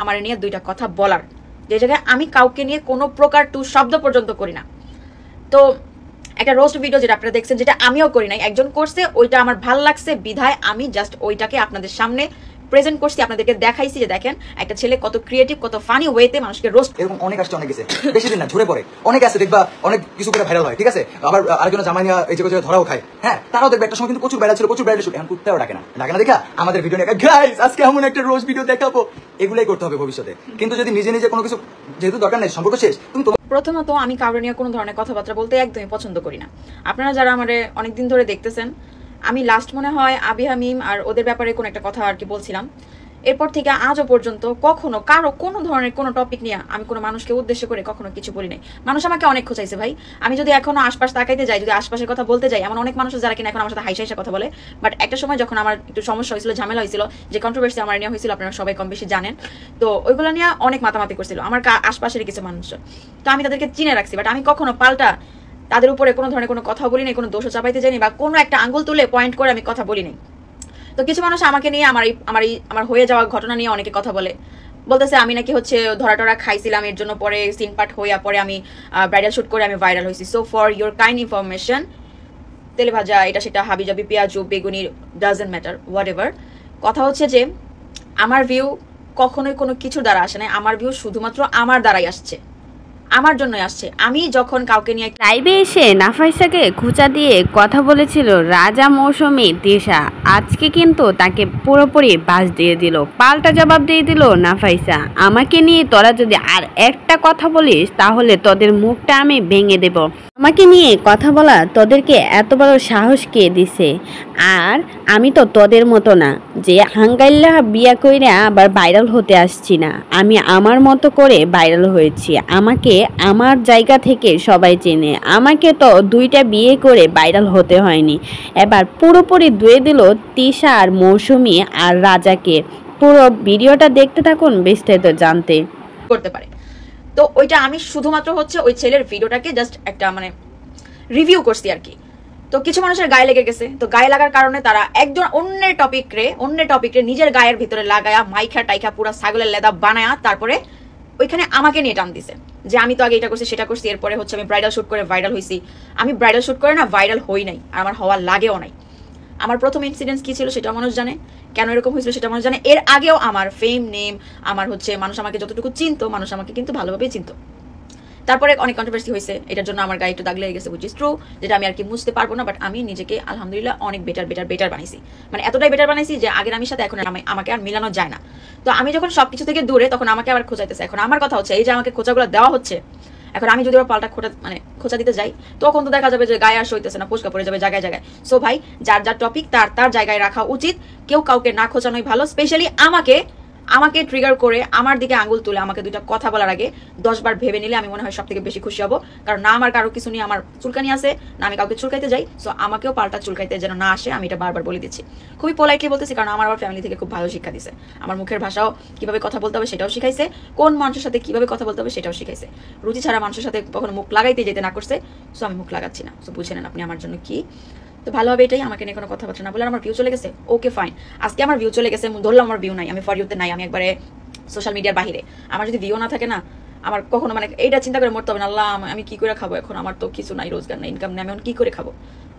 আমার নিয়ে দুইটা কথা বলার, যে জায়গায় আমি কাউকে নিয়ে কোনো প্রকার টু শব্দ পর্যন্ত করি না। তো একটা রোস্ট ভিডিও যেটা আপনারা দেখছেন, যেটা আমিও করি নাই, একজন করছে, ওইটা আমার ভাল লাগছে বিধায় আমি জাস্ট ওইটাকে আপনাদের সামনে প্রেজেন্ট করছি, আপনাদেরকে দেখাইছি যে দেখেন একটা ছেলে কত ক্রিয়েটিভ, কত ফানি ওয়েতে মানুষকে রোস্ট। এরকম অনেক আসছে, অনেক গেছে, বেশি দিন না ঝরে পড়ে অনেক আছে, দেখবা অনেক কিছু করে ভাইরাল হয়, ঠিক আছে। আবার আরেকজন জামাই নিয়ে এই জায়গায় ধরাও খায়, হ্যাঁ, তারাও দেখবে একটা সময় কিন্তু প্রচুর ভাইরাল ছিল, প্রচুর ভাইরাল ছিল, এখন কুত্তাও ডাকে না দেখা আমাদের ভিডিও নিয়ে গাইস আজকে এমন একটা রোস্ট ভিডিও দেখাবো, এগুলাই করতে হবে ভবিষ্যতে। কিন্তু যদি নিজে নিজে কোনো কিছু যেহেতু দরকার নেই, সম্পর্ক শেষ, তুমি প্রথমত আমি কারো নিয়ে কোনো ধরনের কথাবার্তা বলতে একদমই পছন্দ করি না। আপনারা যারা আমারে অনেকদিন ধরে দেখতেছেন, আমি লাস্ট মনে হয় আবি হামিম আর ওদের ব্যাপারে কোনো একটা কথা আর কি বলছিলাম, এরপর থেকে আজও পর্যন্ত কখনো কারো কোনো ধরনের কোনো টপিক নিয়ে আমি কোনো মানুষকে উদ্দেশ্য করে কখনো কিছু বলি নাই। মানুষ আমাকে অনেক খোঁচাইছে ভাই, আমি যদি এখনো আশপাশ তাকাইতে যাই, যদি আশপাশের কথা বলতে যাই, এমন অনেক মানুষ যারা কিনা এখন আমার সাথে হাইসা কথা বলে। বাট একটা সময় যখন আমার একটু সমস্যা হয়েছিল, ঝামেলা হয়েছিল, যে কন্ট্রোভার্সি আমার নিয়ে হয়েছিল, আপনারা সবাই কম বেশি জানেন, তো ওইগুলো নিয়ে অনেক মাতামাতি করছিল আমার আশপাশের কিছু মানুষ, তো আমি তাদেরকে চিনে রাখছি। বাট আমি কখনো পাল্টা তাদের উপরে কোনো ধরনের কোনো কথা বলি নাই, কোনো দোষও চাপাইতে যাইনি, বা কোনো একটা আঙ্গুল তুলে পয়েন্ট করে আমি কথা বলি নাই। তো কিছু মানুষ আমাকে নিয়ে আমার হয়ে যাওয়া ঘটনা নিয়ে অনেকে কথা বলতেছে আমি নাকি হচ্ছে ধরা টরা খাইছিলাম, এর জন্য পরে সিন পার্ট হইয়া পরে আমি ব্রাইডাল শুট করে আমি ভাইরাল হয়েছি। So for your kind information, তেলে ভাজা এটা সেটা হাবিজাবি পেঁয়াজু বেগুনি ডাজন্ট ম্যাটার, হোয়াট এভার। কথা হচ্ছে যে আমার ভিউ কখনোই কোনো কিছু দ্বারা আসে না, আমার ভিউ শুধুমাত্র আমার দ্বারাই আসছে, আমার জন্যই আসছে। আমি যখন কাউকে নিয়ে লাইভে এসে নাফাইসাকে খোঁচা দিয়ে কথা বলেছিল রাজা মৌসুমী তিশা, আজকে কিন্তু তাকে পুরোপুরি বাস দিয়ে দিল, পাল্টা জবাব দিয়ে দিল নাফাইসা, আমাকে নিয়ে তোরা যদি আর একটা কথা বলিস তাহলে তোদের মুখটা আমি ভেঙে দেব। আমাকে নিয়ে কথা বলা তোদেরকে এত বড় সাহস কে দিছে? আর আমি তো তোদের মতো না যে হাঙ্গাইল্লা বিয়া কইরা আবার ভাইরাল হতে আসছি না, আমি আমার মতো করে ভাইরাল হয়েছি, আমাকে আমার জায়গা থেকে সবাই চেনে, আমাকে তো 2টা বিয়ে করে ভাইরাল হতে হয়নি। এবার পুরোপুরি ধুয়ে দিল তিশা আর মৌসুমী আর রাজাকে। পুরো ভিডিওটা দেখতে থাকুন বিস্তারিত জানতে। করতে পারে, তো ওইটা আমি শুধুমাত্র হচ্ছে ওই ছেলের ভিডিওটাকে জাস্ট একটা মানে রিভিউ করছি আর কি। তো কিছু মানুষের গায়ে লেগে গেছে, তো গায়ে লাগার কারণে তারা একজন অন্যের টপিক রে নিজের গায়ের ভিতরে লাগায়া মাইখা টাইখা পুরা ছাগলের লেদা বানায়া তারপরে ওইখানে আমাকে নিয়ে টান দিছে যে আমি তো আগে এটা করছি সেটা করছি, এরপরে হচ্ছে আমি ব্রাইডাল শুট করে ভাইরাল হয়েছি। আমি ব্রাইডাল শুট করে না ভাইরাল হই নাই, আর আমার হওয়ার লাগেও নাই। আমার প্রথম ইনসিডেন্স কি ছিল সেটা মানুষ জানে, কেন এরকম হয়েছিল সেটা মানুষ জানে। এর আগেও আমার ফেম নেম, আমার হচ্ছে মানুষ আমাকে যতটুকু চিনতো, মানুষ আমাকে কিন্তু ভালোভাবেই চিনতো। তারপরে অনেক কন্ট্রোভার্সি হয়েছে, এটার জন্য আমার গায়ে একটু দাগ লেগে গেছে, উইচ ইজ ট্রু, যেটা আমি আর কি মুছতে পারবো না। বাট আমি নিজেকে আলহামদুলিল্লাহ অনেক বেটার বানাইছি, মানে এতটাই বেটার বানাইছি যে আগের আমি সাথে এখন আমাকে আর মিলানো যায় না। তো আমি যখন সবকিছু থেকে দূরে, তখন আমাকে আবার খোঁচাইতেছে। এখন আমার কথা হচ্ছে এই যে আমাকে খোঁচাগুলো দেওয়া হচ্ছে, এখন আমি যদি পাল্টা খোঁচা দিতে যাই, তখন তো দেখা যাবে যে গায়ে আর সইতেছে না, পোস্কা পড়ে যাবে জায়গায় জায়গায়। সো ভাই, যার যার টপিক তার জায়গায় রাখা উচিত, কেউ কাউকে না খোঁচানোই ভালো। স্পেশালি আমাকে ট্রিগার করে আমার দিকে আঙুল তুলে আমাকে 2টা কথা বলার আগে 10 বার ভেবে নিলে আমি মনে হয় সব থেকে বেশি খুশি হব। কারণ না আমার কারো কিছু নিয়ে আমার চুলকানি আছে, না আমি কাউকে চুলকাইতে যাই। সো আমাকেও পাল্টা চুলকাইতে যেন না আসে, আমি এটা বারবার বলে দিচ্ছি, খুবই পোলাইটলি বলতেছি, কারণ আমার ফ্যামিলি থেকে খুব ভালো শিক্ষা দিছে। আমার মুখের ভাষাও কিভাবে কথা বলতে হবে সেটাও শিখাইছে, কোন মানুষের সাথে কিভাবে কথা বলতে হবে সেটাও শিখাইছে। রুচি ছাড়া মানুষের সাথে কখনো মুখ লাগাইতে যেতে না করছে। সো আমি মুখ লাগাচ্ছি না। সো বুঝে নেন আপনি আমার জন্য কি। তো ভালো হবে এটাই, আমাকে নিয়ে কোনো কথাবার্তা না বলে। আমার ভিউ চলে গেছে, ওকে ফাইন, আজকে আমার ভিউ চলে গেছে, ধরলাম আমার ভিউ নাই, আমি ফর ইউতে নাই, আমি একবারে সোশ্যাল মিডিয়ার বাহিরে। আমার যদি ভিউ না থাকে না, আমার কখনো মানে এইটা চিন্তা করে মরতে হবে না, আল্লাহ আমি কি করে খাবো, এখন আমার তো কিছু নাই, রোজগার নাই, ইনকাম নেই, আমি এখন কি করে খাবো।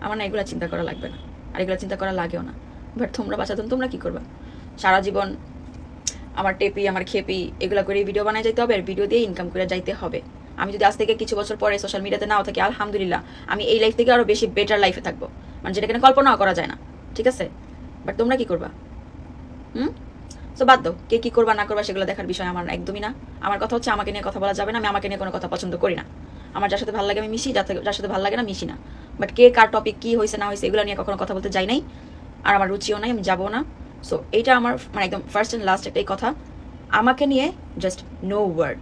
আমার না এগুলো চিন্তা করা লাগবে না, আর এগুলো চিন্তা করা লাগেও না। বাট তোমরা বাচ্চাদের তোমরা কি করবে সারা জীবন? আমার টেপি আমার খেপি এগুলো করে ভিডিও বানায় যাইতে হবে, আর ভিডিও দিয়ে ইনকাম করে যাইতে হবে। আমি যদি আজ থেকে কিছু বছর পরে সোশ্যাল মিডিয়াতে নাও থাকি, আলহামদুলিল্লাহ আমি এই লাইফ থেকে আরো বেশি বেটার লাইফে থাকবো, মানে যেটা কিনা কল্পনাও করা যায় না, ঠিক আছে? বাট তোমরা কি করবা? সো বাদ দাও, কে কি করবা না করবা সেগুলো দেখার বিষয় আমার একদমই না। আমার কথা হচ্ছে আমাকে নিয়ে কথা বলা যাবে না, আমি আমাকে নিয়ে কোনো কথা পছন্দ করি না। আমার যার সাথে ভালো লাগে আমি মিশি, যার সাথে ভালো লাগে না মিশি না। বাট কে কার টপিক কি হয়েছে না হয়েছে এগুলো নিয়ে কখনো কথা বলতে যাই নাই, আর আমার রুচিও নাই, আমি যাবো না। সো এইটা আমার মানে একদম ফার্স্ট অ্যান্ড লাস্ট একটাই কথা, আমাকে নিয়ে জাস্ট নো ওয়ার্ড।